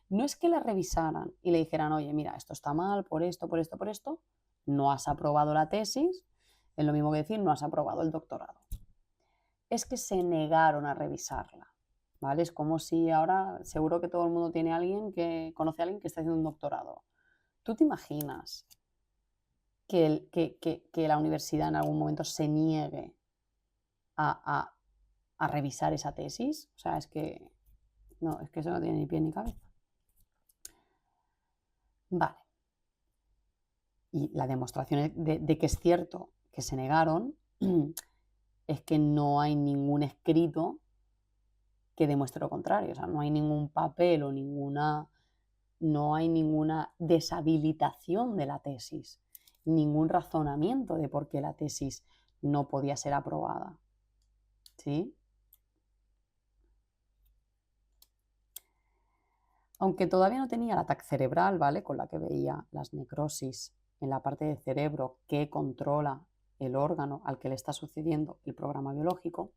Speaker 1: No es que la revisaran y le dijeran, oye, mira, esto está mal, por esto, por esto, por esto, no has aprobado la tesis, es lo mismo que decir, no has aprobado el doctorado. Es que se negaron a revisarla, ¿vale? Es como si ahora, seguro que todo el mundo tiene alguien que conoce a alguien que está haciendo un doctorado. ¿Tú te imaginas que la universidad en algún momento se niegue a revisar esa tesis? O sea, es que eso no tiene ni pie ni cabeza. Vale. Y la demostración de que es cierto que se negaron es que no hay ningún escrito que demuestre lo contrario. O sea, no hay ningún papel o no hay ninguna deshabilitación de la tesis, ningún razonamiento de por qué la tesis no podía ser aprobada. ¿Sí? Aunque todavía no tenía el ataque cerebral, ¿vale? Con la que veía las necrosis en la parte del cerebro que controla el órgano al que le está sucediendo el programa biológico,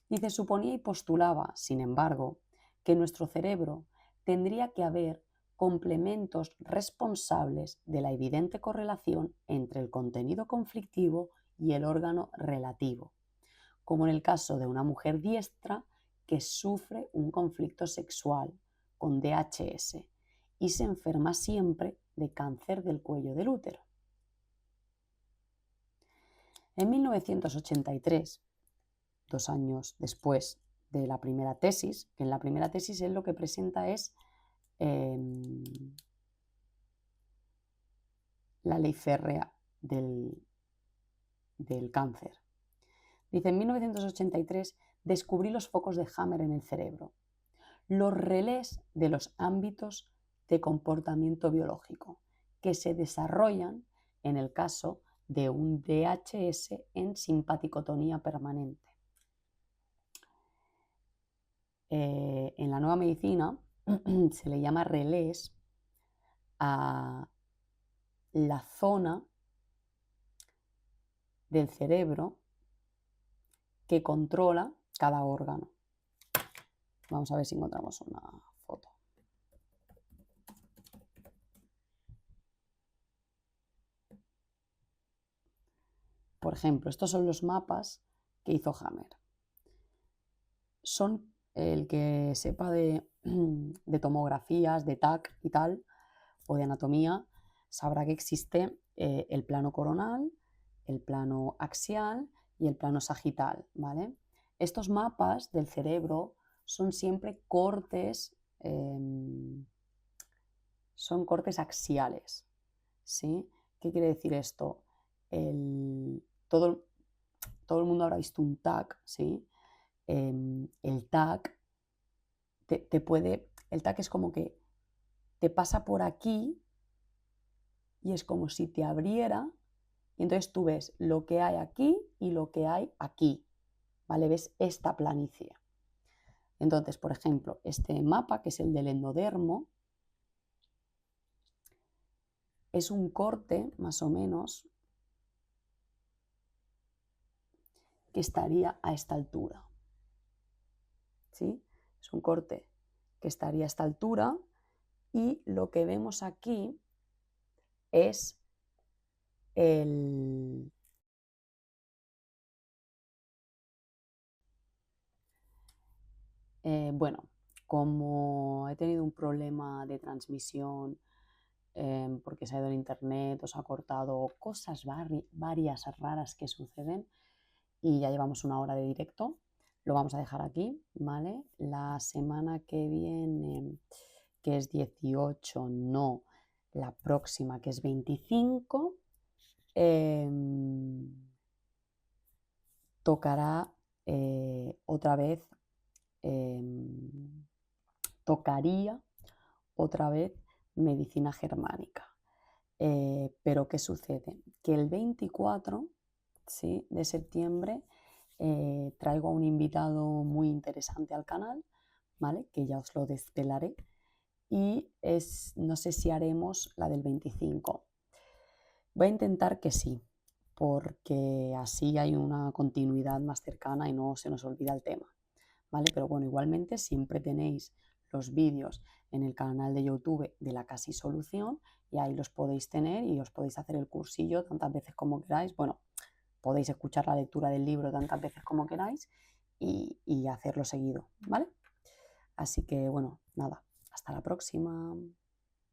Speaker 1: dice, suponía y postulaba, sin embargo, que en nuestro cerebro tendría que haber complementos responsables de la evidente correlación entre el contenido conflictivo y el órgano relativo, como en el caso de una mujer diestra que sufre un conflicto sexual con DHS y se enferma siempre de cáncer del cuello del útero. En 1983, 2 años después de la primera tesis, que en la primera tesis él lo que presenta es la ley férrea del cáncer. Dice, en 1983 descubrí los focos de Hammer en el cerebro, los relés de los ámbitos de comportamiento biológico que se desarrollan en el caso de un DHS en simpaticotonía permanente. En la nueva medicina se le llama relés a la zona del cerebro que controla cada órgano. Vamos a ver si encontramos una foto. Por ejemplo, estos son los mapas que hizo Hammer. Son, el que sepa de tomografías, de TAC y tal, o de anatomía, sabrá que existe el plano coronal, el plano axial y el plano sagital, ¿vale? Estos mapas del cerebro son siempre cortes, son cortes axiales, ¿sí? ¿Qué quiere decir esto? Todo el mundo habrá visto un TAC, ¿sí? El TAC el TAC es como que te pasa por aquí y es como si te abriera y entonces tú ves lo que hay aquí y lo que hay aquí, ¿vale? Ves esta planicie. Entonces, por ejemplo, este mapa, que es el del endodermo, es un corte, más o menos, que estaría a esta altura, ¿sí? Es un corte que estaría a esta altura y lo que vemos aquí es bueno, como he tenido un problema de transmisión porque se ha ido el internet, os ha cortado cosas varias raras que suceden y ya llevamos 1 hora de directo, lo vamos a dejar aquí, ¿vale? La semana que viene, que es 18, no, la próxima, que es 25, tocará otra vez tocaría otra vez medicina germánica. Pero ¿qué sucede? Que el 24, ¿sí?, de septiembre traigo a un invitado muy interesante al canal, ¿vale? Que ya os lo desvelaré. Y no sé si haremos la del 25. Voy a intentar que sí, porque así hay una continuidad más cercana y no se nos olvida el tema, ¿vale? Pero bueno, igualmente siempre tenéis los vídeos en el canal de YouTube de la Casi Solución y ahí los podéis tener y os podéis hacer el cursillo tantas veces como queráis. Bueno, podéis escuchar la lectura del libro tantas veces como queráis y hacerlo seguido, ¿vale? Así que bueno, nada, hasta la próxima.